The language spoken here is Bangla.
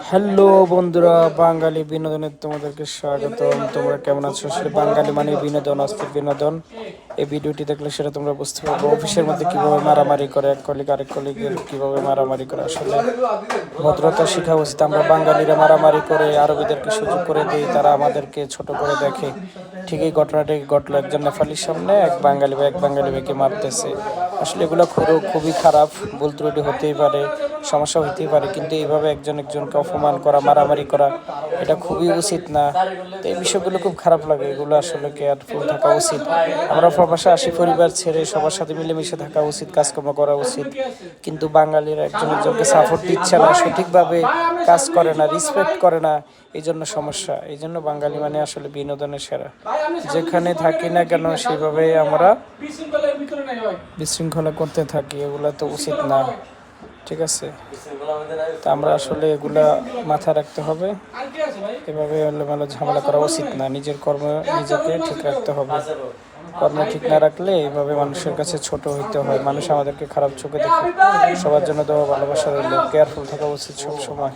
হ্যালো বন্ধুরা, বাঙালি বিনোদনের তোমাদেরকে স্বাগতম। তোমরা কেমন আছো? আসলে বাঙালি মানে বিনোদন, অস্থির বিনোদন। এই ভিডিওটি দেখলে সেটা তোমরা বুঝতে পারবে। অফিসের মধ্যে কিভাবে মারামারি করে, এক কলিগ আরেক কলিগের কিভাবে মারামারি করে। আসলে ভদ্রতা শিখা উচিত। আমরা বাঙালিরা মারামারি করে আরবিদেরকে সুযোগ করে দিই, তারা আমাদেরকে ছোট করে দেখে। ঠিক এই ঘটনাটি ঘটলো একজন নেপালির সামনে, এক বাঙালি মেয়েকে মারতেছে। আসলে এগুলো খুবই খারাপ, ভুল ত্রুটি হতেই পারে, সমস্যা হতেই পারে, কিন্তু এইভাবে একজনকে অপমান করা, মারামারি করা, এটা খুবই উচিত না। তো এই বিষয়গুলো খুব খারাপ লাগে। এগুলো আসলে কেয়ারফুল থাকা উচিত। আমরা প্রবাসে আসি, পরিবার ছেড়ে সবার সাথে মিলেমিশে থাকা উচিত, কাজকর্ম করা উচিত। কিন্তু বাঙালিরা একজনকে সাপোর্ট দিচ্ছে না, সঠিকভাবে কাজ করে না, রেসপেক্ট করে না, এই জন্য সমস্যা। এই জন্য বাঙালি মানে আসলে বিনোদনের সেরা। যেখানে থাকি না কেন সেইভাবে আমরা বিশৃঙ্খলা করতে থাকি, এগুলো তো উচিত না। ঠিক আছে, তা আমরা আসলে এগুলা মাথায় রাখতে হবে। এভাবে এলোমেলো ঝামেলা করা উচিত না। নিজের কর্ম নিজেকে ঠিক রাখতে হবে। কর্ম ঠিক না রাখলে এইভাবে মানুষের কাছে ছোট হইতে হয়, মানুষ আমাদেরকে খারাপ চোখে দেখে। সবার জন্য দেওয়া ভালোবাসা রইল। কেয়ারফুল থাকা উচিত সবসময়।